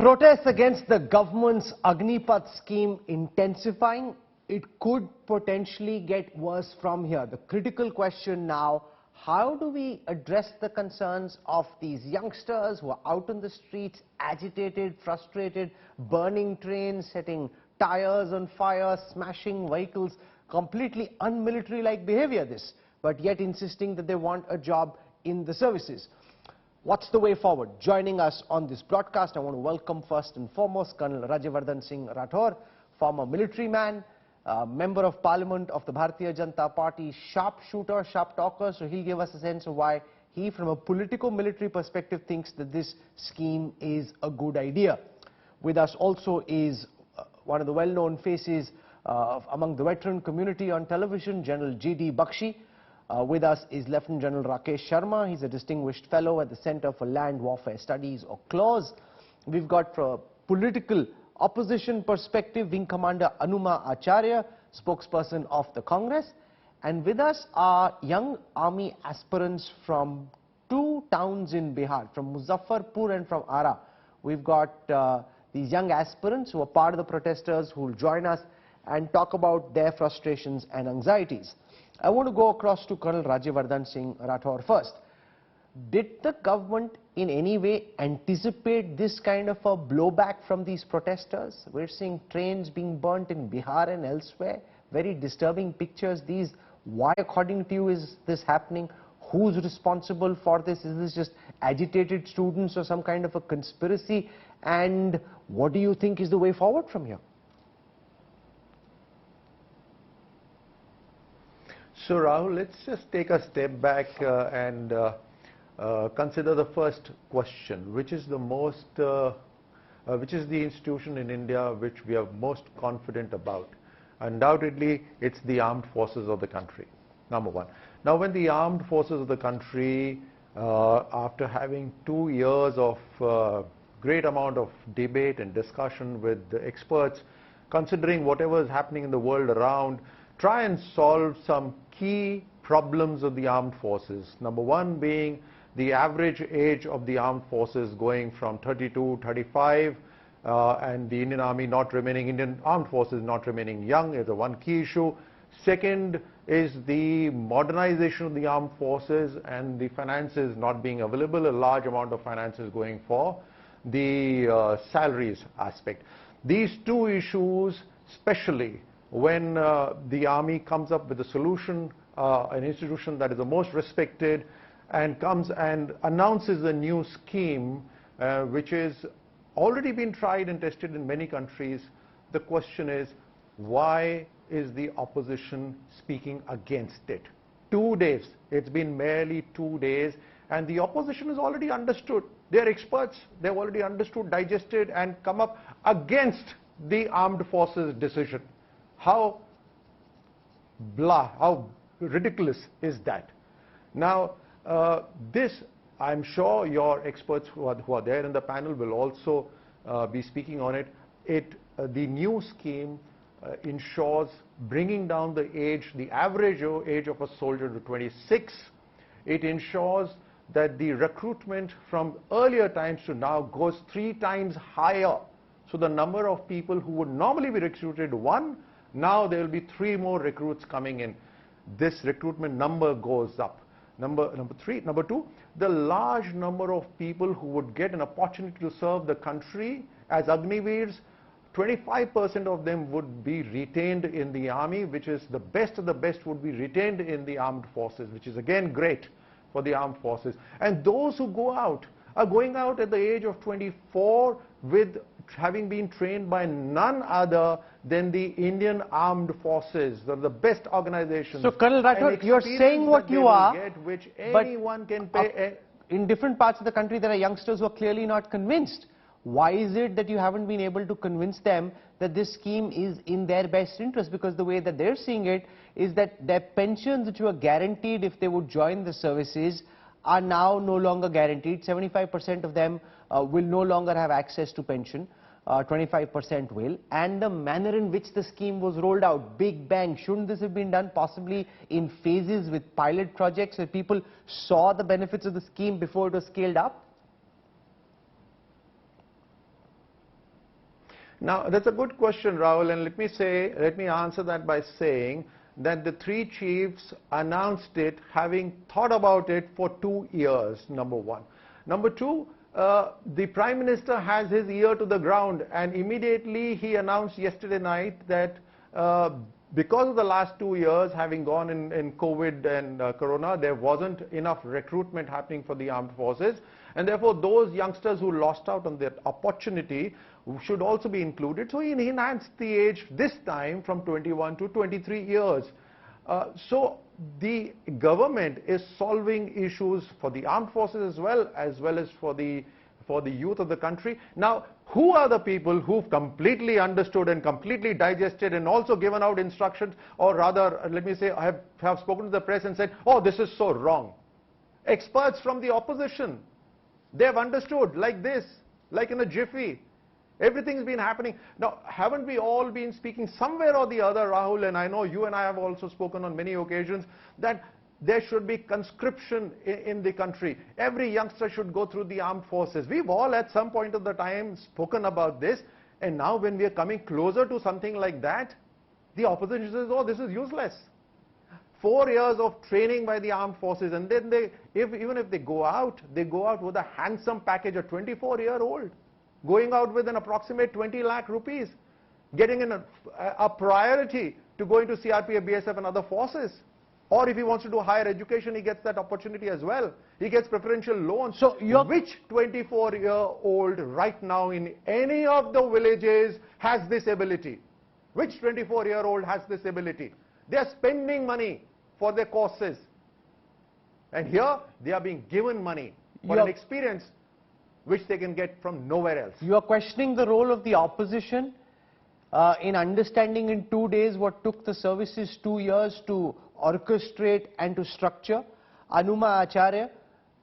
Protests against the government's Agnipath scheme intensifying. It could potentially get worse from here. The critical question now, how do we address the concerns of these youngsters who are out in the streets, agitated, frustrated, burning trains, setting tires on fire, smashing vehicles, completely unmilitary-like behavior this, but yet insisting that they want a job in the services. What's the way forward? Joining us on this broadcast, I want to welcome first and foremost Colonel Rajyavardhan Singh Rathore, former military man, member of Parliament of the Bharatiya Janata Party, sharpshooter, sharp talker, so he'll give us a sense of why he, from a political-military perspective, thinks that this scheme is a good idea. With us also is one of the well-known faces among the veteran community on television, General G.D. Bakshi. With us is Lieutenant General Rakesh Sharma. He's a distinguished fellow at the Center for Land Warfare Studies, or CLAWS. We've got, from a political opposition perspective, Wing Commander Anuma Acharya, spokesperson of the Congress. And with us are young army aspirants from two towns in Bihar, from Muzaffarpur and from Ara. We've got these young aspirants who are part of the protesters who will join us and talk about their frustrations and anxieties. I want to go across to Colonel Rajyavardhan Singh Rathore first. Did the government in any way anticipate this kind of a blowback from these protesters? We're seeing trains being burnt in Bihar and elsewhere. Very disturbing pictures. These, why according to you is this happening? Who's responsible for this? Is this just agitated students or some kind of a conspiracy? And what do you think is the way forward from here? So Rahul, let's just take a step back and consider the first question, which is the institution in India which we are most confident about. Undoubtedly, it's the armed forces of the country, number one. Now, when the armed forces of the country, after having 2 years of great amount of debate and discussion with the experts, considering whatever is happening in the world around, try and solve some key problems of the armed forces. Number one being the average age of the armed forces going from 32, 35, and the Indian armed forces not remaining young is one key issue. Second is the modernization of the armed forces and the finances not being available, a large amount of finances going for the salaries aspect. These two issues, especially when the army comes up with a solution, an institution that is the most respected, and comes and announces a new scheme which is already been tried and tested in many countries, the question is, why is the opposition speaking against it? 2 days, it's been merely 2 days, and the opposition has already understood. They're experts, they've already understood, digested, and come up against the armed forces decision. How ridiculous is that? Now, this, I'm sure your experts who are there in the panel will also be speaking on it. The new scheme ensures bringing down the average age of a soldier to 26. It ensures that the recruitment from earlier times to now goes 3 times higher. So the number of people who would normally be recruited, 1, now there will be 3 more recruits coming in. This recruitment number goes up. Number 2, the large number of people who would get an opportunity to serve the country as Agniveers, 25% of them would be retained in the army, which is the best of the best would be retained in the armed forces, which is again great for the armed forces. And those who go out are going out at the age of 24 with having been trained by none other than the Indian Armed Forces, the best organizations. So, Colonel Rathore, you're saying what you are, which anyone can pay. In different parts of the country, there are youngsters who are clearly not convinced. Why is it that you haven't been able to convince them that this scheme is in their best interest? Because the way that they're seeing it is that their pensions, which were guaranteed if they would join the services, are now no longer guaranteed. 75% of them will no longer have access to pension. 25% will, and the manner in which the scheme was rolled out, big bang, shouldn't this have been done possibly in phases with pilot projects where people saw the benefits of the scheme before it was scaled up? Now, that's a good question, Rahul, and let me answer that by saying that the three chiefs announced it having thought about it for 2 years, number one. Number two, the Prime Minister has his ear to the ground, and immediately he announced yesterday night that because of the last 2 years having gone in COVID and Corona, there wasn't enough recruitment happening for the armed forces, and therefore those youngsters who lost out on that opportunity should also be included. So he enhanced the age this time from 21 to 23 years. So the government is solving issues for the armed forces as well as for the youth of the country. Now, who are the people who've completely understood and completely digested and also given out instructions, or rather, let me say, have spoken to the press and said, oh, this is so wrong? Experts from the opposition. They've understood like this, like in a jiffy. Everything's been happening. Now, haven't we all been speaking somewhere or the other, Rahul, and I know you and I have also spoken on many occasions, that there should be conscription in the country. Every youngster should go through the armed forces. We've all at some point of the time spoken about this, and now when we are coming closer to something like that, the opposition says, oh, this is useless. 4 years of training by the armed forces, and then even if they go out with a handsome package, a 24-year-old. Going out with an approximate 20 lakh rupees, getting a priority to go into CRPF, BSF and other forces. Or if he wants to do higher education, he gets that opportunity as well. He gets preferential loans. So which 24-year-old right now in any of the villages has this ability? Which 24-year-old has this ability? They are spending money for their courses. And here, they are being given money for an experience which they can get from nowhere else. You are questioning the role of the opposition in understanding in 2 days what took the services 2 years to orchestrate and to structure. Anuma Acharya,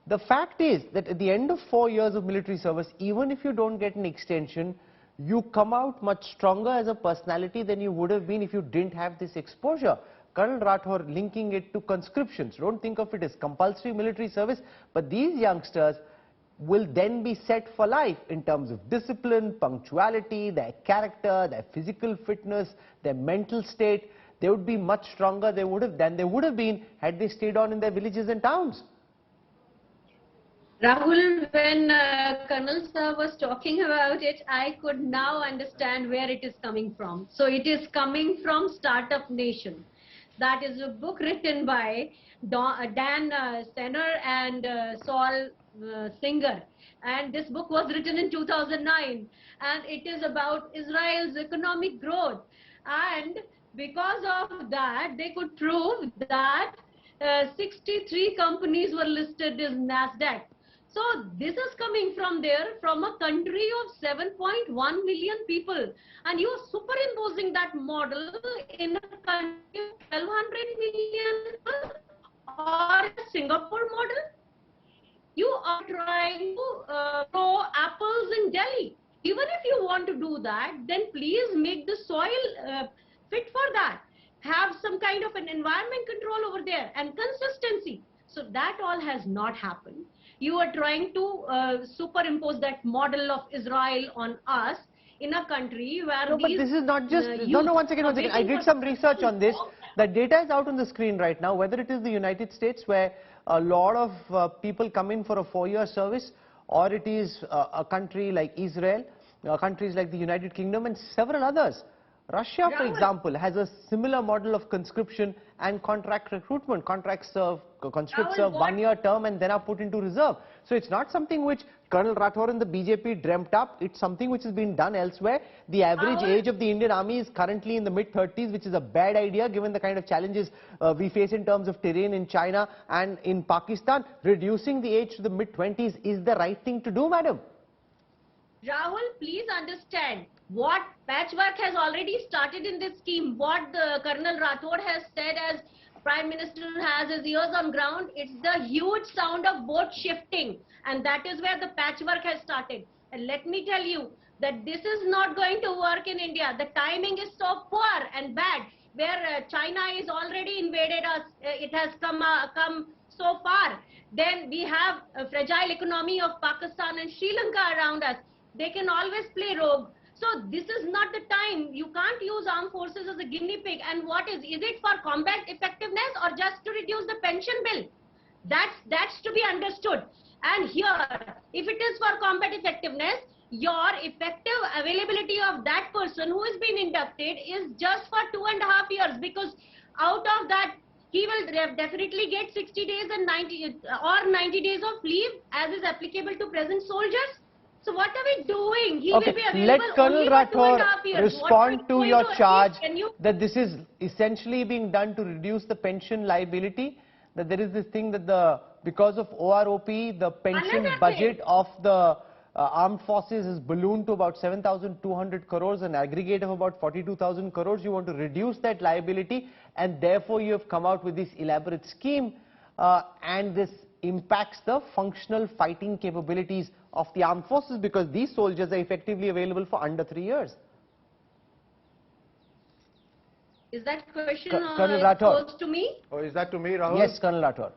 the fact is that at the end of 4 years of military service, even if you don't get an extension, you come out much stronger as a personality than you would have been if you didn't have this exposure. Colonel Rathore linking it to conscriptions. Don't think of it as compulsory military service, but these youngsters will then be set for life in terms of discipline, punctuality, their character, their physical fitness, their mental state. They would be much stronger than they would have been had they stayed on in their villages and towns. Rahul, when Colonel Sir was talking about it, I could now understand where it is coming from. So it is coming from Startup Nation. That is a book written by Dan Senner and Saul Singer, and this book was written in 2009, and it is about Israel's economic growth, and because of that they could prove that 63 companies were listed in Nasdaq. So this is coming from there, from a country of 7.1 million people, and you are superimposing that model in a country of 1200 million people, or a Singapore model. You are trying to grow apples in Delhi. Even if you want to do that, then please make the soil fit for that. Have some kind of an environment control over there and consistency. So that all has not happened. You are trying to superimpose that model of Israel on us in a country where but this is not just... one second. I did some research on this. The data is out on the screen right now, whether it is the United States where a lot of people come in for a 4-year service, or it is a country like Israel, countries like the United Kingdom and several others. Russia, for example, has a similar model of conscription and contract recruitment. Conscripts serve 1-year term and then are put into reserve. So it's not something which Colonel Rathore and the BJP dreamt up. It's something which has been done elsewhere. The average age of the Indian Army is currently in the mid-30s, which is a bad idea given the kind of challenges we face in terms of terrain in China and in Pakistan. Reducing the age to the mid-20s is the right thing to do, madam. Rahul, please understand what patchwork has already started in this scheme. What the Colonel Rathore has said as Prime Minister has his ears on ground, it's the huge sound of boat shifting, and that is where the patchwork has started. And let me tell you that this is not going to work in India. The timing is so poor and bad, where China is already invaded us. It has come so far. Then we have a fragile economy of Pakistan and Sri Lanka around us. They can always play rogue. So this is not the time. You can't use armed forces as a guinea pig. And what is it for combat effectiveness or just to reduce the pension bill? That's to be understood. And here, if it is for combat effectiveness, your effective availability of that person who is being inducted is just for 2.5 years, because out of that he will definitely get 60 days and 90 days of leave as is applicable to present soldiers. So what are we doing? He will be available let Colonel only for 2.5 Rathore years. respond to your charge You... that this is essentially being done to reduce the pension liability, that there is this thing that because of OROP, the pension budget of the armed forces is ballooned to about 7,200 crores, an aggregate of about 42,000 crores. You want to reduce that liability, and therefore you have come out with this elaborate scheme, and this impacts the functional fighting capabilities of the armed forces, because these soldiers are effectively available for under 3 years. Is that question Colonel Rathore posed to me? Oh, is that to me, Rahul? Yes, Colonel Rathore.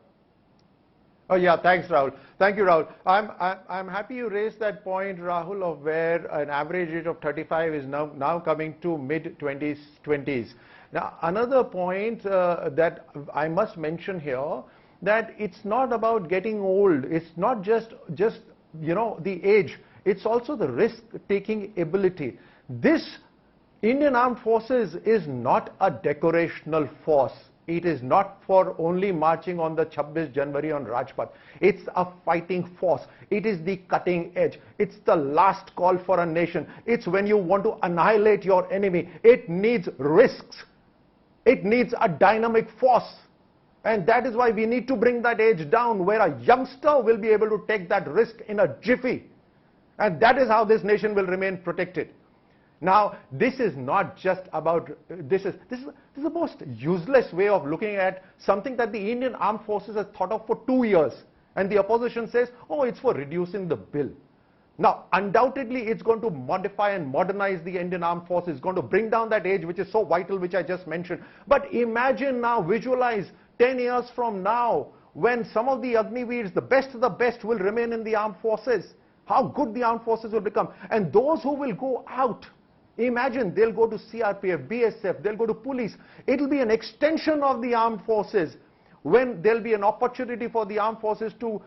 Oh yeah, thanks, Rahul. Thank you, Rahul. I'm happy you raised that point, Rahul, of where an average age of 35 is now coming to mid-20s. Now, another point that I must mention here, that it's not about getting old. It's not just the age. It's also the risk-taking ability. This Indian Armed Forces is not a decorational force. It is not for only marching on the 26 January on Rajpath. It's a fighting force. It is the cutting edge. It's the last call for a nation. It's when you want to annihilate your enemy. It needs risks. It needs a dynamic force. And that is why we need to bring that age down, where a youngster will be able to take that risk in a jiffy. And that is how this nation will remain protected. Now, this is not just about, this is the most useless way of looking at something that the Indian Armed Forces has thought of for 2 years. And the opposition says, oh, it's for reducing the bill. Now, undoubtedly, it's going to modify and modernize the Indian Armed Forces. It's going to bring down that age, which is so vital, which I just mentioned. But imagine now, visualize 10 years from now, when some of the Agniveers, the best of the best, will remain in the armed forces. How good the armed forces will become. And those who will go out, imagine they'll go to CRPF, BSF, they'll go to police. It'll be an extension of the armed forces. When there'll be an opportunity for the armed forces to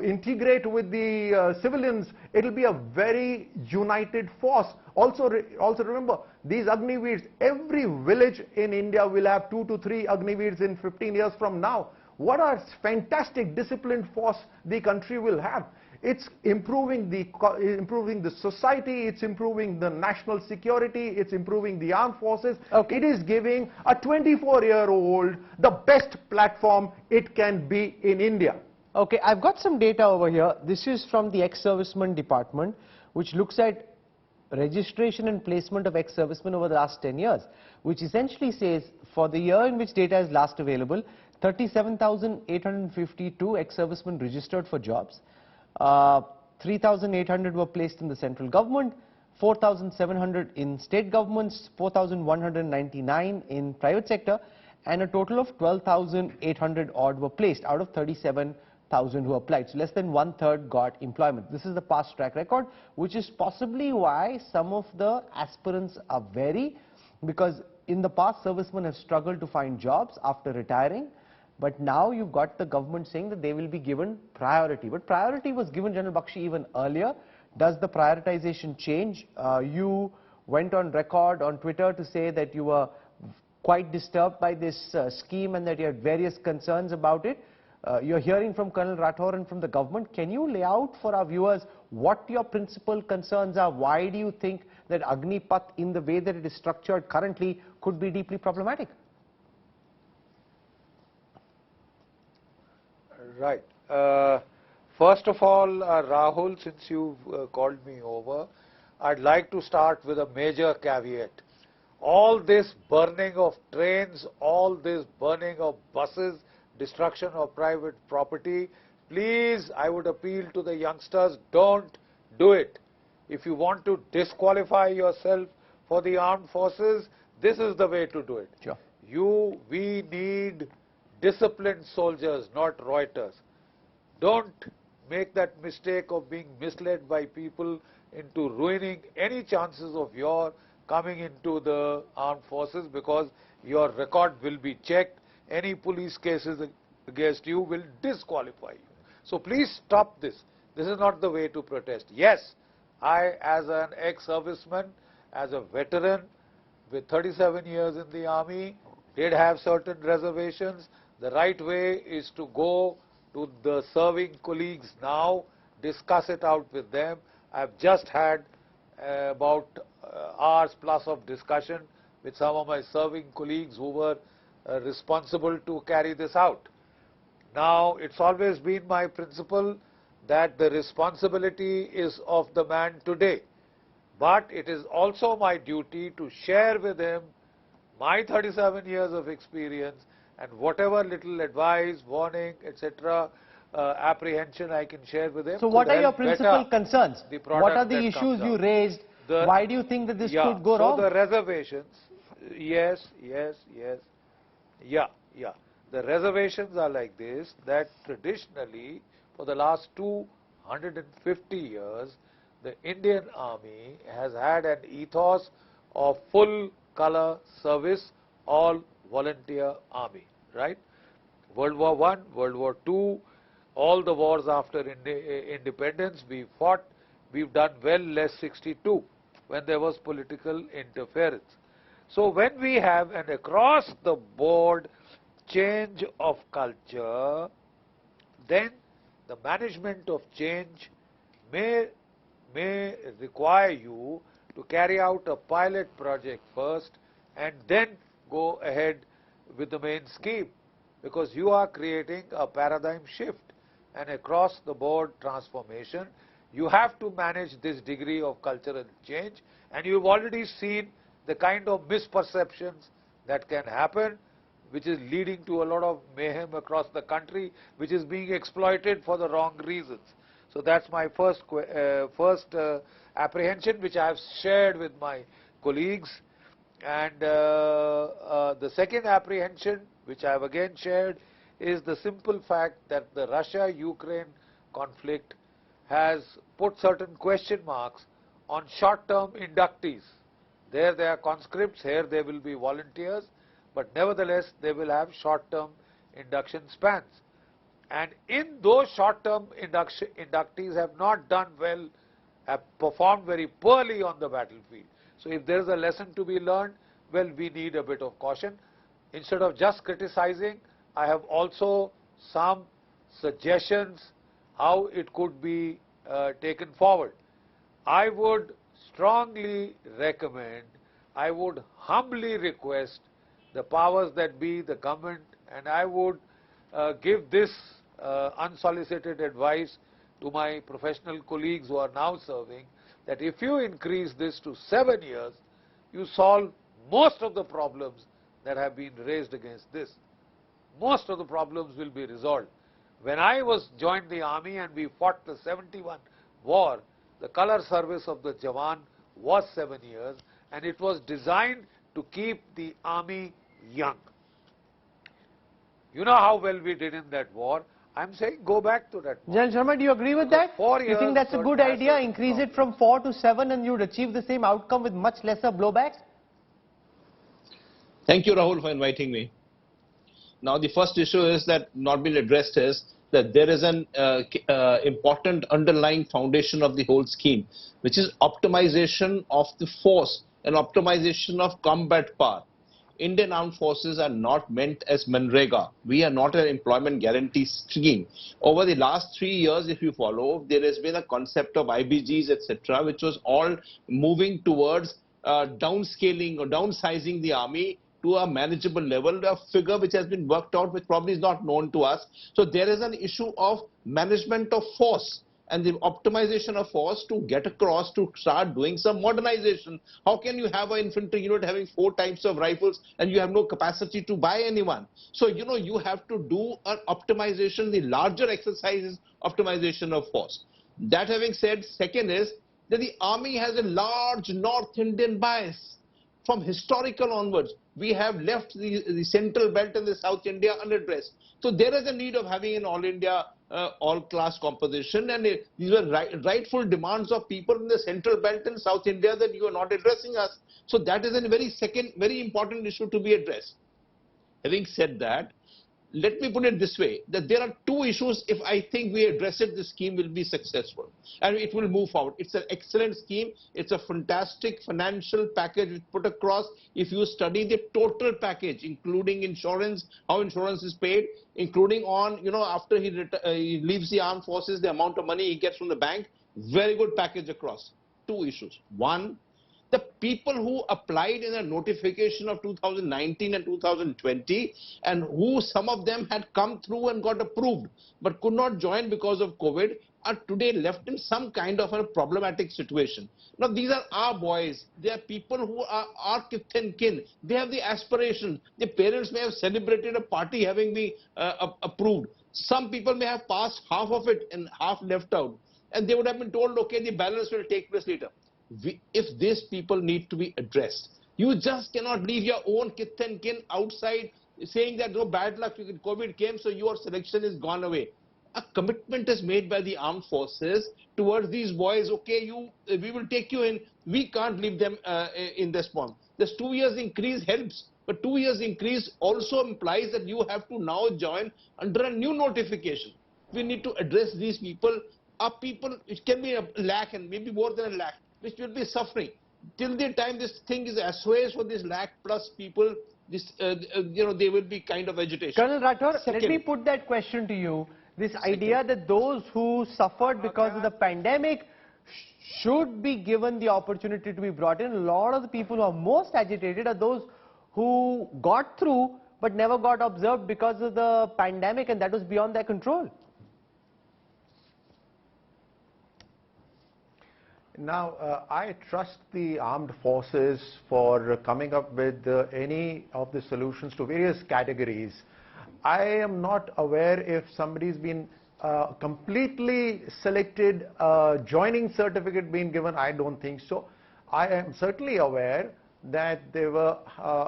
integrate with the civilians, it'll be a very united force. Also remember, these Agniveers, every village in India will have 2 to 3 Agniveers in 15 years from now. What a fantastic disciplined force the country will have. It's improving the society, it's improving the national security, it's improving the armed forces. Okay. It is giving a 24-year-old the best platform it can be in India. Okay, I've got some data over here. This is from the ex-servicemen department, which looks at registration and placement of ex-servicemen over the last 10 years, which essentially says for the year in which data is last available, 37,852 ex-servicemen registered for jobs. 3,800 were placed in the central government, 4,700 in state governments, 4,199 in private sector, and a total of 12,800 odd were placed out of 37,000 who applied. So less than 1/3 got employment. This is the past track record, which is possibly why some of the aspirants are wary, because in the past servicemen have struggled to find jobs after retiring. But now you've got the government saying that they will be given priority. But priority was given, General Bakshi, even earlier. Does the prioritization change? You went on record on Twitter to say that you were quite disturbed by this scheme and that you had various concerns about it. You're hearing from Colonel Rathore and from the government. Can you lay out for our viewers what your principal concerns are? Why do you think that Agnipath, in the way that it is structured currently, could be deeply problematic? Right. First of all, Rahul, since you've called me over, I'd like to start with a major caveat. All this burning of trains, all this burning of buses, destruction of private property, please, I would appeal to the youngsters, don't do it. If you want to disqualify yourself for the armed forces, this is the way to do it. Sure. We need disciplined soldiers, not Reuters. Don't make that mistake of being misled by people into ruining any chances of your coming into the armed forces, because your record will be checked. Any police cases against you will disqualify you. So please stop this. This is not the way to protest. Yes, I, as an ex-serviceman, as a veteran with 37 years in the army, did have certain reservations. The right way is to go to the serving colleagues now, discuss it out with them. I've just had about hours plus of discussion with some of my serving colleagues who were responsible to carry this out. Now, it's always been my principle that the responsibility is of the man today, but it is also my duty to share with him my 37 years of experience and whatever little advice, warning, etc., apprehension I can share with him. So what are your principal concerns? What are the issues you raised? Why do you think that this could go wrong? So the reservations, yes. The reservations are like this, that traditionally for the last 250 years, the Indian Army has had an ethos of full color service, all volunteer army, right? World War I, World War II, all the wars after independence we fought, we've done well less 62 when there was political interference. So when we have an across the board change of culture, then the management of change may require you to carry out a pilot project first and then go ahead with the main scheme, because you are creating a paradigm shift and across the board transformation. You have to manage this degree of cultural change, and you've already seen the kind of misperceptions that can happen, which is leading to a lot of mayhem across the country, which is being exploited for the wrong reasons. So that's my first apprehension, which I have shared with my colleagues. And the second apprehension, which I have again shared, is the simple fact that the Russia-Ukraine conflict has put certain question marks on short-term inductees. There they are conscripts, here they will be volunteers, but nevertheless they will have short-term induction spans. And in those short-term inductees have not done well, have performed very poorly on the battlefield. So if there is a lesson to be learned, well, we need a bit of caution. Instead of just criticizing, I have also some suggestions how it could be taken forward. I would strongly recommend, I would humbly request the powers that be, the government, and I would give this unsolicited advice to my professional colleagues who are now serving, that if you increase this to 7 years, you solve most of the problems that have been raised against this. Most of the problems will be resolved. When I joined the army and we fought the 71 war, the color service of the Jawan was 7 years, and it was designed to keep the army young. You know how well we did in that war. I'm saying go back to that war. General Sharma, do you agree with that? You think that's a good idea? Increase it from 4 to 7 and you'd achieve the same outcome with much lesser blowback? Thank you, Rahul, for inviting me. Now, the first issue is that not been addressed is that there is an important underlying foundation of the whole scheme, which is optimization of the force and optimization of combat power. Indian Armed Forces are not meant as Manrega. We are not an employment guarantee scheme. Over the last 3 years, if you follow, there has been a concept of IBGs, etc., which was all moving towards downscaling or downsizing the army to a manageable level, a figure which has been worked out, which probably is not known to us. So there is an issue of management of force and the optimization of force to get across to start doing some modernization. How can you have an infantry unit having 4 types of rifles and you have no capacity to buy anyone? So, you know, you have to do an optimization. The larger exercise is optimization of force. That having said, second is that the army has a large North Indian bias. From historical onwards, we have left the central belt and the South India unaddressed. So there is a need of having an all India all class composition, and these were rightful demands of people in the central belt in South India that you are not addressing us. So that is a very important issue to be addressed. Having said that, let me put it this way, that there are two issues. If I think we address it, the scheme will be successful and it will move forward. It's an excellent scheme. It's a fantastic financial package put across. If you study the total package, including insurance, how insurance is paid, including on, after he leaves the armed forces, the amount of money he gets from the bank, very good package across. Two issues. One, the people who applied in a notification of 2019 and 2020 and who some of them had come through and got approved but could not join because of COVID are today left in some kind of a problematic situation. Now these are our boys. They are people who are our kith and kin. They have the aspiration. The parents may have celebrated a party having been approved. Some people may have passed half of it and half left out. And they would have been told, okay, the balance will take place later. If these people need to be addressed, you just cannot leave your own kith and kin outside saying that no, bad luck, COVID came, so your selection is gone away. A commitment is made by the armed forces towards these boys. Okay, we will take you in. We can't leave them in this form. This 2 years increase helps, but 2 years increase also implies that you have to now join under a new notification. We need to address these people. People, it can be a lakh and maybe more than a lakh, which will be suffering. Till the time this thing is assuaged for this lakh plus people, they will be kind of agitation. Colonel Rathore, let me put that question to you. This idea that those who suffered because of the pandemic should be given the opportunity to be brought in. A lot of the people who are most agitated are those who got through but never got observed because of the pandemic, and that was beyond their control. Now, I trust the armed forces for coming up with any of the solutions to various categories. I am not aware if somebody's been completely selected, joining certificate being given. I don't think so. I am certainly aware that there were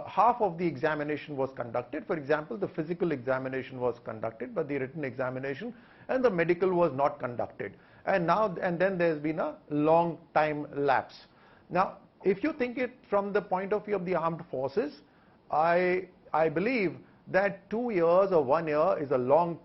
half of the examination was conducted. For example, the physical examination was conducted, but the written examination and the medical was not conducted. And then there's been a long time lapse. Now, if you think it from the point of view of the armed forces, I believe that 2 years or 1 year is a long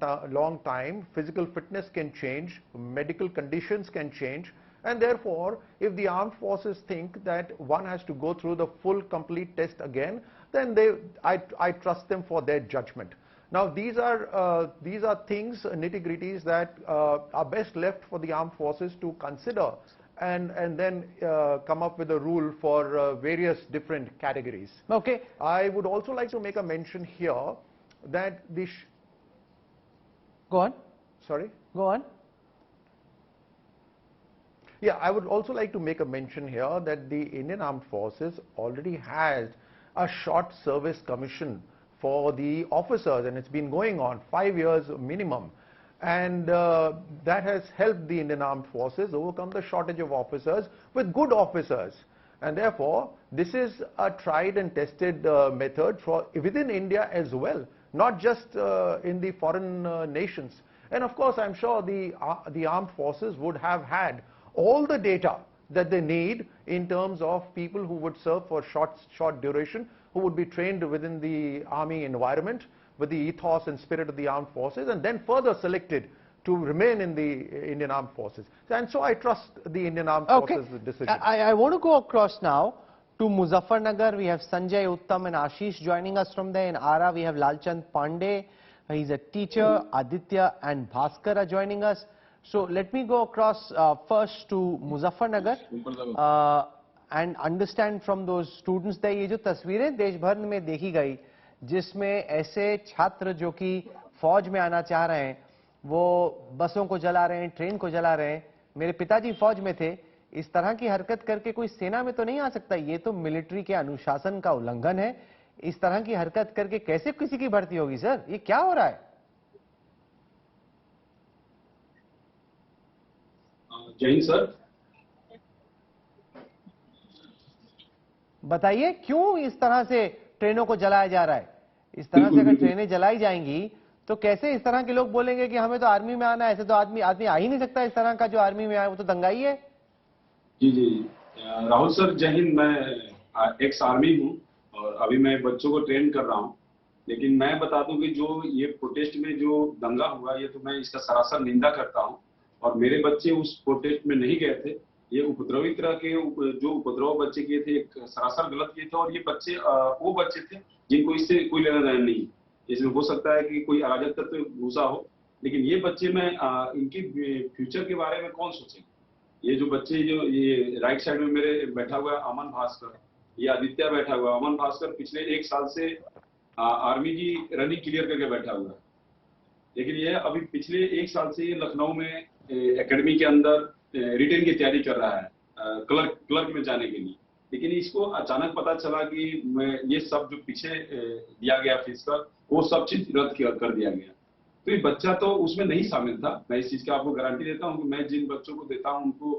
time. Physical fitness can change, medical conditions can change, and therefore, if the armed forces think that one has to go through the full complete test again, then I trust them for their judgment. Now, these are things, nitty-gritties that are best left for the armed forces to consider and then come up with a rule for various different categories. Okay. I would also like to make a mention here that the... Go on. Sorry? Go on. Yeah, I would also like to make a mention here that the Indian Armed Forces already has a short service commission for the officers, and it's been going on 5 years minimum, and that has helped the Indian Armed Forces overcome the shortage of officers with good officers, and therefore this is a tried and tested method for within India as well, not just in the foreign nations. And of course, I'm sure the armed forces would have had all the data that they need in terms of people who would serve for short duration, who would be trained within the army environment with the ethos and spirit of the armed forces, and then further selected to remain in the Indian Armed Forces. And so I trust the Indian Armed Forces decision. I want to go across now to Muzaffarnagar. We have Sanjay, Uttam and Ashish joining us from there. In Ara, we have Lalchand Pandey. He's a teacher. Aditya and Bhaskar are joining us. So let me go across first to Muzaffarnagar and understand from those students that ये जो तस्वीरें देश भर में देखी गई जिसमें ऐसे छात्र जो कि फौज में आना चाह रहे हैं वो बसों को जला रहे हैं, ट्रेन को जला रहे हैं. मेरे पिताजी फौज में थे. इस तरह की हरकत करके कोई सेना में तो नहीं आ सकता. ये तो मिलिट्री के अनुशासन का उल्लंघन है. इस तरह की हरकत करके कैसे किसी की भर्ती होगी सर? ये क्या हो रहा है? जय सर, बताइए क्यों इस तरह से ट्रेनों को जलाया जा रहा है? इस तरह से अगर ट्रेनें जलाई जाएंगी तो कैसे इस तरह के लोग बोलेंगे कि हमें तो आर्मी में आना है? ऐसे तो आदमी आ ही नहीं सकता इस तरह का, जो आर्मी में आए वो तो दंगाई है। जी जी। राहुल सर, जय हिंद। मैं एक्स आर्मी हूँ और अभी मैं बच्चों को ट्रेन कर रहा हूँ। लेकिन मैं बता दूं कि जो ये प्रोटेस्ट में जो दंगा हुआ, ये तो मैं इसका सरासर निंदा करता हूँ। और मेरे बच्चे उस प्रोटेस्ट में नहीं गए थे। ये उपद्रवी तरह के जो उपद्रव बच्चे किए थे, एक सरासर गलत किए थे। और ये बच्चे वो बच्चे थे जिनको इससे कोई लेना देना नहीं। इसमें हो सकता है कि कोई अराजक तत्व घुसा हो, लेकिन ये बच्चे में इनकी फ्यूचर के बारे में कौन सोचेगा। ये जो बच्चे, जो ये राइट साइड में मेरे बैठा हुआ है अमन भास्कर, ये आदित्य बैठा हुआ है। अमन भास्कर पिछले 1 साल से आर्मी की रनिंग क्लियर करके बैठा हुआ है। लेकिन ये अभी पिछले 1 साल से ये लखनऊ में एकेडमी के अंदर रिटेन की तैयारी कर रहा है, क्लर्क में जाने के लिए। लेकिन इसको अचानक पता चला कि ये सब जो पीछे दिया गया फीस का, वो सब चीज रद्द कर दिया गया। तो ये बच्चा तो उसमें नहीं शामिल था। मैं इस चीज की आपको गारंटी देता हूँ कि मैं जिन बच्चों को देता हूँ उनको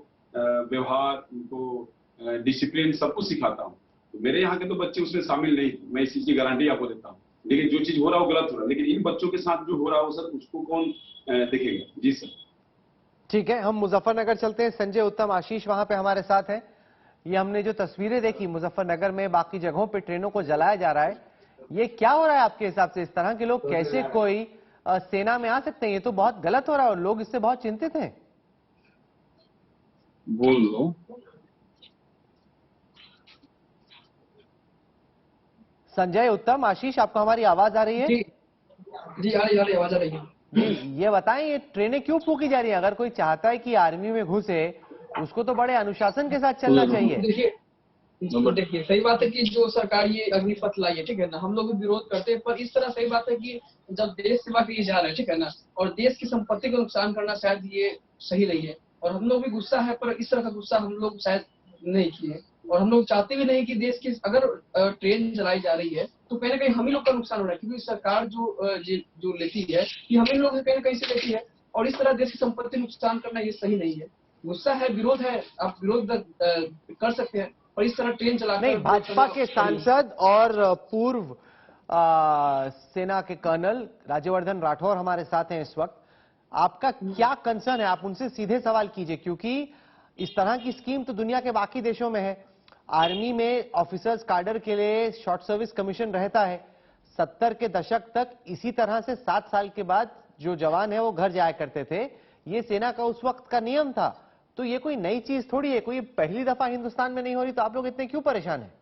व्यवहार, उनको डिसिप्लिन सब कुछ सिखाता हूँ। तो मेरे यहाँ के तो बच्चे उसमें शामिल नहीं थे, मैं इस चीज की गारंटी आपको देता हूँ। लेकिन जो चीज हो रहा है वो गलत हो रहा है। लेकिन इन बच्चों के साथ जो हो रहा है वो सर, उसको कौन देखेगा। जी सर। ठीक है, हम मुजफ्फरनगर चलते हैं। संजय, उत्तम, आशीष वहां पे हमारे साथ हैं। ये हमने जो तस्वीरें देखी मुजफ्फरनगर में, बाकी जगहों पे ट्रेनों को जलाया जा रहा है, ये क्या हो रहा है आपके हिसाब से? इस तरह के लोग कैसे कोई सेना में आ सकते हैं? ये तो बहुत गलत हो रहा है और लोग इससे बहुत चिंतित हैं। बोल लो। संजय, उत्तम, आशीष, आपको हमारी आवाज आ रही है? जी आ रही आवाज आ रही है। ये बताएं, ये ट्रेनें क्यों फूकी जा रही हैं? अगर कोई चाहता है कि आर्मी में घुसे, उसको तो बड़े अनुशासन के साथ चलना चाहिए। देखिए सही बात है कि जो सरकार ये अग्निपथ लाई है, ठीक है ना, हम लोग भी विरोध करते हैं। पर इस तरह सही बात है कि जब देश सेवा के लिए जा रहे हैं, ठीक है ना, और देश की संपत्ति को नुकसान करना शायद ये सही नहीं है। और हम लोग भी गुस्सा है, पर इस तरह का गुस्सा हम लोग शायद नहीं किए। और हम लोग चाहते भी नहीं कि देश की अगर ट्रेन चलाई जा रही है तो कहीं ना कहीं हम ही लोग का नुकसान हो रहा है। क्योंकि सरकार जो लेती है ये हम ही लोग कहीं ना कहीं से लेती है। और इस तरह देश की संपत्ति नुकसान करना ये सही नहीं है। गुस्सा है, विरोध है, आप विरोध कर सकते हैं, पर इस तरह ट्रेन चलाकर नहीं, भाजपा के सांसद और पूर्व सेना के कर्नल राज्यवर्धन राठौर हमारे साथ हैं इस वक्त। आपका क्या कंसर्न है? आप उनसे सीधे सवाल कीजिए, क्योंकि इस तरह की स्कीम तो दुनिया के बाकी देशों में है। आर्मी में ऑफिसर्स कार्डर के लिए शॉर्ट सर्विस कमीशन रहता है। 70 के दशक तक इसी तरह से 7 साल के बाद जो जवान है वो घर जाया करते थे। ये सेना का उस वक्त का नियम था। तो ये कोई नई चीज थोड़ी है, कोई पहली दफा हिंदुस्तान में नहीं हो रही। तो आप लोग इतने क्यों परेशान हैं?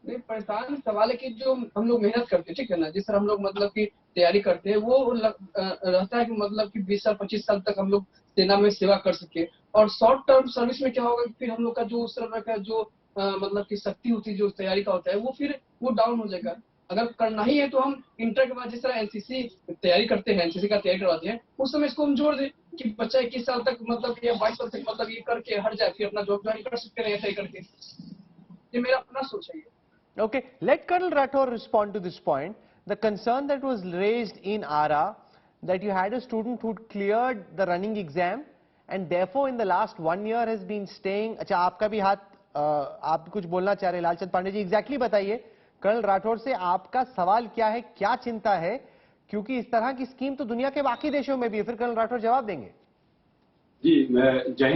नहीं, परेशान सवाल है कि जो हम लोग मेहनत करते हैं, ठीक है ना, जिस तरह हम लोग मतलब की तैयारी करते हैं वो रहता है कि मतलब कि 20 साल 25 साल तक हम लोग सेना में सेवा कर सके। और शॉर्ट टर्म सर्विस में क्या होगा कि फिर हम लोग का जो उस तरह का जो मतलब की शक्ति होती है, जो तैयारी का होता है, वो फिर वो डाउन हो जाएगा। अगर करना ही है तो हम इंटर के बाद जिस तरह एनसीसी तैयारी करते हैं, एनसीसी का तैयारी करवाते हैं, उस समय इसको हम जोड़ दें कि बच्चा 21 साल तक मतलब या 22 साल तक मतलब ये करके हट जाए, फिर अपना जॉब ज्वाइन कर सकते हैं ऐसा ही करके। ये मेरा अपना सोच है। Okay, let Colonel Rathore respond to this point. The concern that was raised in ARA, that you had a student who cleared the running exam and therefore in the last 1 year has been staying. अच्छा, आपका भी हाथ, आप कुछ बोलना चाह रहे हैं लालचंद पांडे जी, एग्जैक्टली बताइए कर्नल राठौर से आपका सवाल क्या है, क्या चिंता है? क्योंकि इस तरह की स्कीम तो दुनिया के बाकी देशों में भी है। फिर कर्नल राठौर जवाब देंगे। जी, मैं जय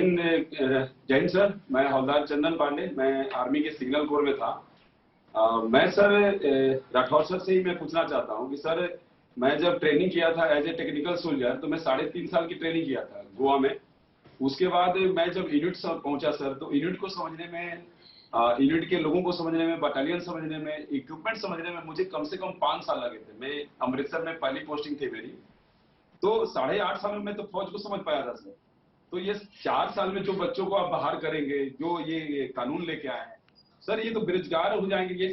हिंद सर। मैं हवलदार चंदन पांडे, मैं आर्मी के सिग्नल कोर में था। मैं सर राठौर सर से ही मैं पूछना चाहता हूं कि सर, मैं जब ट्रेनिंग किया था एज ए टेक्निकल सोल्जर, तो मैं 3.5 साल की ट्रेनिंग किया था गोवा में। उसके बाद मैं जब यूनिट पहुंचा सर, तो यूनिट को समझने में, यूनिट के लोगों को समझने में, बटालियन समझने में, इक्विपमेंट समझने में मुझे कम से कम 5 साल लगे थे। मैं अमृतसर में पहली पोस्टिंग थी मेरी, तो 8.5 साल में मैं तो फौज को समझ पाया था सर। तो ये 4 साल में जो बच्चों को आप बाहर करेंगे, जो ये कानून लेके आए हैं सर, ये तो बेरोजगार हो जाएंगे। ये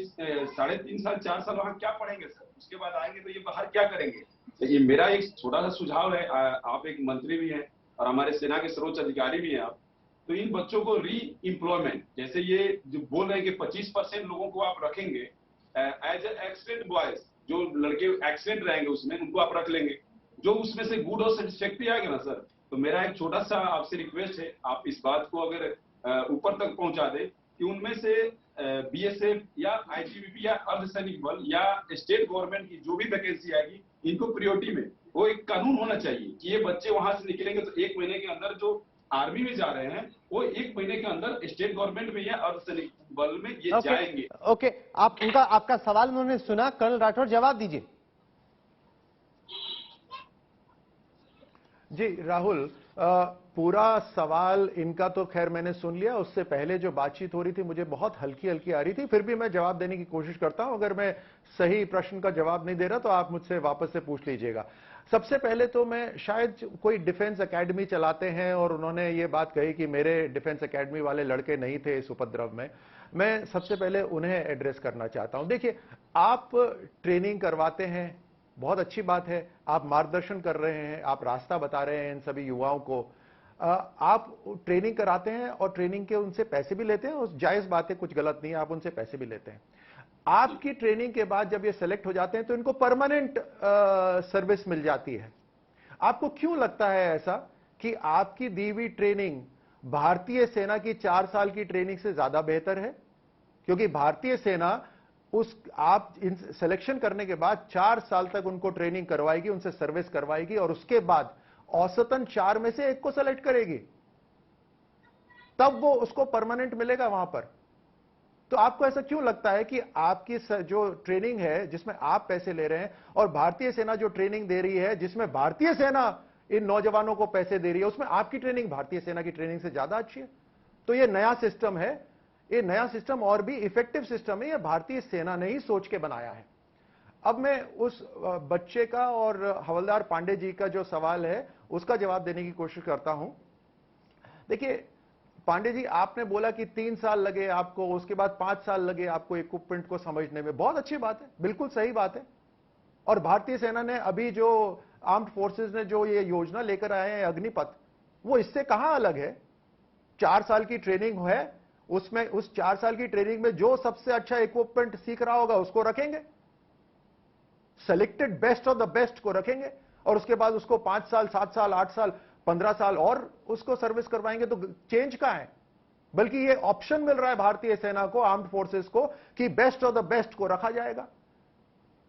3.5 साल 4 साल वहां क्या पढ़ेंगे सर? उसके बाद आएंगे तो ये बाहर क्या करेंगे? तो ये मेरा एक छोटा सा सुझाव है। आप एक मंत्री भी हैं और हमारे सेना के सर्वोच्च अधिकारी भी हैं आप, तो इन बच्चों को री एम्प्लॉयमेंट, जैसे ये जो बोल रहे हैं कि 25% लोगों को आप रखेंगे एज एक्सीलेंट बॉयज, जो लड़के एक्सीलेंट रहेंगे उसमें, उनको आप रख लेंगे। जो उसमें से गुड और सेटिस्फैक्ट्री आएगा ना सर, तो मेरा एक छोटा सा आपसे रिक्वेस्ट है, आप इस बात को अगर ऊपर तक पहुंचा दे कि उनमें से बीएसएफ या आईटीबीपी या अर्धसैनिक बल या स्टेट गवर्नमेंट की जो भी वैकेंसी आएगी, इनको प्रायोरिटी में वो एक कानून होना चाहिए कि ये बच्चे वहां से निकलेंगे तो 1 महीने के अंदर जो आर्मी में जा रहे हैं वो 1 महीने के अंदर स्टेट गवर्नमेंट में या अर्धसैनिक बल में ये जाएंगे। ओके, आपका सवाल उन्होंने सुना। कर्नल राठौर, जवाब दीजिए। जी राहुल, पूरा सवाल इनका तो खैर मैंने सुन लिया। उससे पहले जो बातचीत हो रही थी मुझे बहुत हल्की हल्की आ रही थी, फिर भी मैं जवाब देने की कोशिश करता हूं। अगर मैं सही प्रश्न का जवाब नहीं दे रहा तो आप मुझसे वापस से पूछ लीजिएगा। सबसे पहले तो मैं, शायद कोई डिफेंस एकेडमी चलाते हैं और उन्होंने ये बात कही कि मेरे डिफेंस एकेडमी वाले लड़के नहीं थे इस उपद्रव में। मैं सबसे पहले उन्हें एड्रेस करना चाहता हूं। देखिए, आप ट्रेनिंग करवाते हैं, बहुत अच्छी बात है, आप मार्गदर्शन कर रहे हैं, आप रास्ता बता रहे हैं इन सभी युवाओं को। आप ट्रेनिंग कराते हैं और ट्रेनिंग के उनसे पैसे भी लेते हैं, उस जायज बात है, कुछ गलत नहीं है, आप उनसे पैसे भी लेते हैं। आपकी ट्रेनिंग के बाद जब ये सेलेक्ट हो जाते हैं तो इनको परमानेंट सर्विस मिल जाती है। आपको क्यों लगता है ऐसा कि आपकी दी हुई ट्रेनिंग भारतीय सेना की 4 साल की ट्रेनिंग से ज्यादा बेहतर है? क्योंकि भारतीय सेना आप सिलेक्शन करने के बाद 4 साल तक उनको ट्रेनिंग करवाएगी, उनसे सर्विस करवाएगी और उसके बाद औसतन 4 में से 1 को सेलेक्ट करेगी, तब वो उसको परमानेंट मिलेगा वहां पर। तो आपको ऐसा क्यों लगता है कि आपकी जो ट्रेनिंग है जिसमें आप पैसे ले रहे हैं और भारतीय सेना जो ट्रेनिंग दे रही है जिसमें भारतीय सेना इन नौजवानों को पैसे दे रही है, उसमें आपकी ट्रेनिंग भारतीय सेना की ट्रेनिंग से ज्यादा अच्छी है? तो ये नया सिस्टम है, ये नया सिस्टम और भी इफेक्टिव सिस्टम है, ये भारतीय सेना ने ही सोच के बनाया है। अब मैं उस बच्चे का और हवलदार पांडे जी का जो सवाल है उसका जवाब देने की कोशिश करता हूं। देखिए पांडे जी, आपने बोला कि 3 साल लगे आपको, उसके बाद 5 साल लगे आपको इक्विपमेंट को समझने में। बहुत अच्छी बात है, बिल्कुल सही बात है। और भारतीय सेना ने अभी जो आर्म्ड फोर्सेस ने जो ये योजना लेकर आए हैं अग्निपथ, वो इससे कहां अलग है? 4 साल की ट्रेनिंग है, उसमें उस 4 साल की ट्रेनिंग में जो सबसे अच्छा इक्विपमेंट सीख रहा होगा उसको रखेंगे, selected best of the best को रखेंगे और उसके बाद उसको 5 साल, 7 साल, 8 साल, 15 साल और उसको सर्विस करवाएंगे। तो चेंज कहां है? बल्कि ये ऑप्शन मिल रहा है भारतीय सेना को, आर्म्ड फोर्सेस को, कि बेस्ट ऑफ द बेस्ट को रखा जाएगा।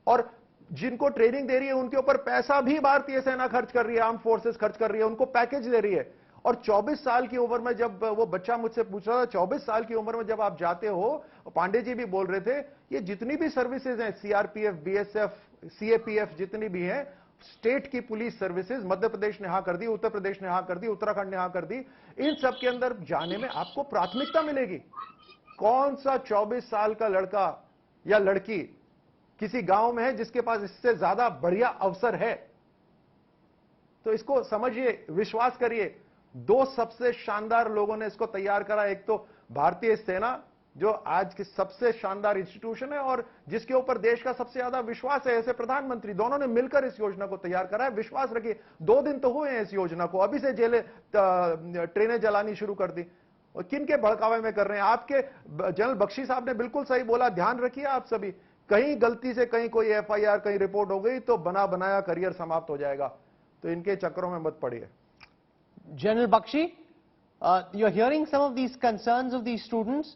और जिनको ट्रेनिंग दे रही है उनके ऊपर पैसा भी भारतीय सेना खर्च कर रही है, आर्म्ड फोर्सेस खर्च कर रही है, उनको पैकेज दे रही है। और 24 साल की उम्र में, जब वो बच्चा मुझसे पूछ रहा था, 24 साल की उम्र में जब आप जाते हो, पांडे जी भी बोल रहे थे, ये जितनी भी सर्विसेज हैं, सीआरपीएफ, बीएसएफ, सीएपीएफ, जितनी भी हैं, स्टेट की पुलिस सर्विसेज, मध्य प्रदेश ने हाँ कर दी, उत्तर प्रदेश ने हाँ कर दी, उत्तराखंड ने हाँ कर दी, इन सब के अंदर जाने में आपको प्राथमिकता मिलेगी। कौन सा 24 साल का लड़का या लड़की किसी गांव में है जिसके पास इससे ज्यादा बढ़िया अवसर है? तो इसको समझिए, विश्वास करिए, 2 सबसे शानदार लोगों ने इसको तैयार करा। एक तो भारतीय सेना, जो आज की सबसे शानदार इंस्टीट्यूशन है और जिसके ऊपर देश का सबसे ज्यादा विश्वास है, ऐसे प्रधानमंत्री, दोनों ने मिलकर इस योजना को तैयार करा है। विश्वास रखिए, 2 दिन तो हुए हैं इस योजना को, अभी से ट्रेनें जलानी शुरू कर दी। और किन के भड़कावे में कर रहे हैं? आपके जनरल बख्शी साहब ने बिल्कुल सही बोला, ध्यान रखिए आप सभी, कहीं गलती से कहीं कोई एफआईआर, कहीं रिपोर्ट हो गई तो बना बनाया करियर समाप्त हो जाएगा। तो इनके चक्करों में मत पड़िए। General Bakshi, you're hearing some of these concerns of these students.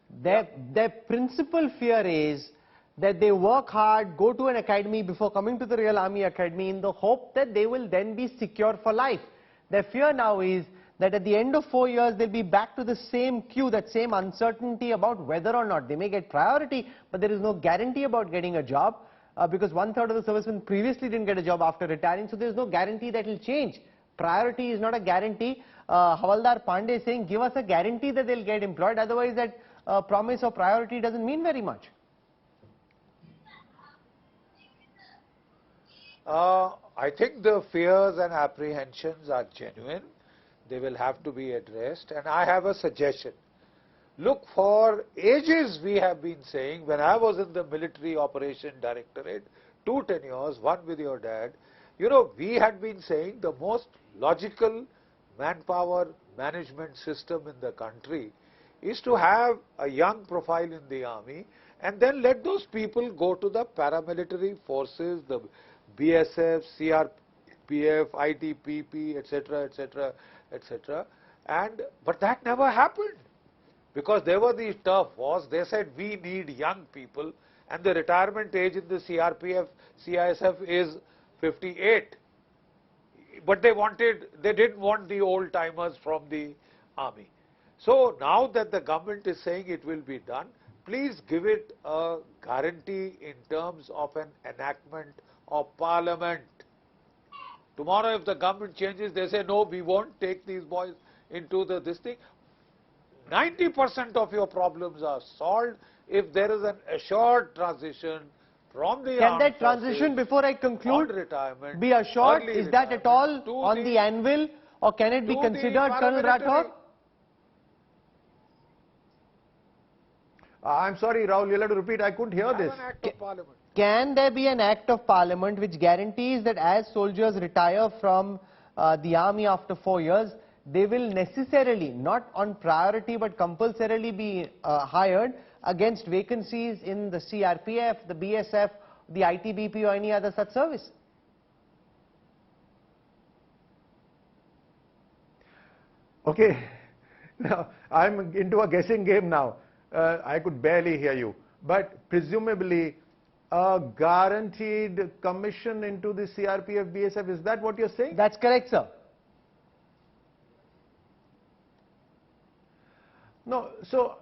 Their principal fear is that they work hard, go to an academy before coming to the real army academy in the hope that they will then be secure for life. Their fear now is that at the end of 4 years they'll be back to the same queue, that same uncertainty about whether or not they may get priority, but there is no guarantee about getting a job because 1/3 of the servicemen previously didn't get a job after retiring, so there's no guarantee that will change. Priority is not a guarantee. Havaldar Pandey is saying, give us a guarantee that they'll get employed, otherwise that promise of priority doesn't mean very much. I think the fears and apprehensions are genuine. They will have to be addressed, and I have a suggestion. Look, for ages we have been saying, when I was in the military operation directorate, 2 tenures, one with your dad, you know, we had been saying the most logical manpower management system in the country is to have a young profile in the army and then let those people go to the paramilitary forces, the BSF, CRPF, ITPP, etc., etc., etc. But that never happened. because there were these turf wars. They said we need young people, and the retirement age in the CRPF, CISF is 58. But they didn't want the old timers from the army. So now that the government is saying it will be done, please give it a guarantee in terms of an enactment of Parliament. Tomorrow if the government changes, they say, no, we won't take these boys into this thing. 90% of your problems are solved if there is an assured transition from the Can that transition, before I conclude, be assured? Is that at all on the anvil, or can it be considered, Colonel Rathore? I'm sorry, Rahul, you'll have to repeat. I couldn't hear this. An act of Parliament. Can there be an act of Parliament which guarantees that as soldiers retire from the army after 4 years, they will necessarily, not on priority but compulsorily be hired against vacancies in the CRPF, the BSF, the ITBP or any other such service? Okay, now I'm into a guessing game now. I could barely hear you. But presumably, a guaranteed commission into the CRPF, BSF, is that what you're saying? That's correct, sir. No, so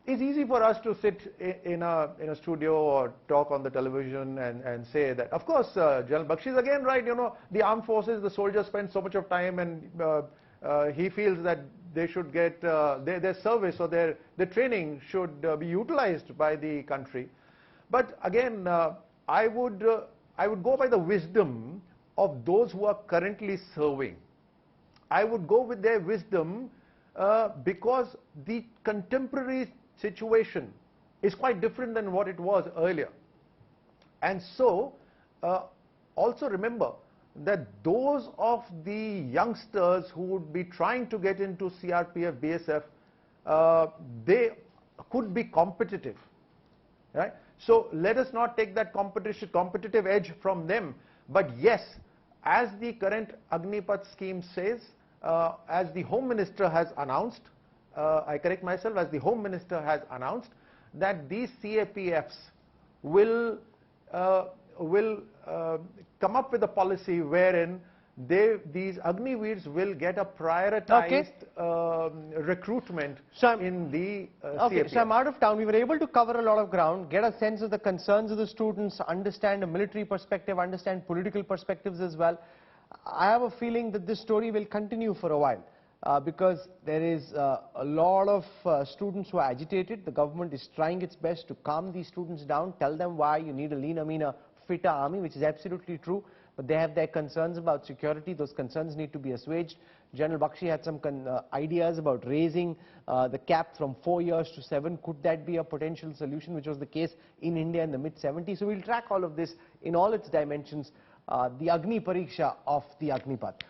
it's easy for us to sit in a studio or talk on the television and say that, of course, General Bakshi is again right, you know, the armed forces, the soldiers spend so much of time, and he feels that they should get their service or their training should be utilized by the country. But again, I would go by the wisdom of those who are currently serving. I would go with their wisdom because the contemporary situation is quite different than what it was earlier. And so, also remember that those of the youngsters who would be trying to get into CRPF, BSF, they could be competitive, right? So let us not take that competitive edge from them. But yes, as the current Agnipath scheme says, as the Home Minister has announced, I correct myself, as the Home Minister has announced, that these CAPFs will come up with a policy wherein these Agniveers will get a prioritized recruitment in the CAPF. So I'm out of town. We were able to cover a lot of ground, get a sense of the concerns of the students, understand a military perspective, understand political perspectives as well. I have a feeling that this story will continue for a while because there is a lot of students who are agitated. The government is trying its best to calm these students down, tell them why you need a leaner, meaner, fitter army, which is absolutely true. But they have their concerns about security. Those concerns need to be assuaged. General Bakshi had some ideas about raising the cap from 4 years to 7. Could that be a potential solution, which was the case in India in the mid-70s? So we'll track all of this in all its dimensions, the Agni Pariksha of the Agnipath.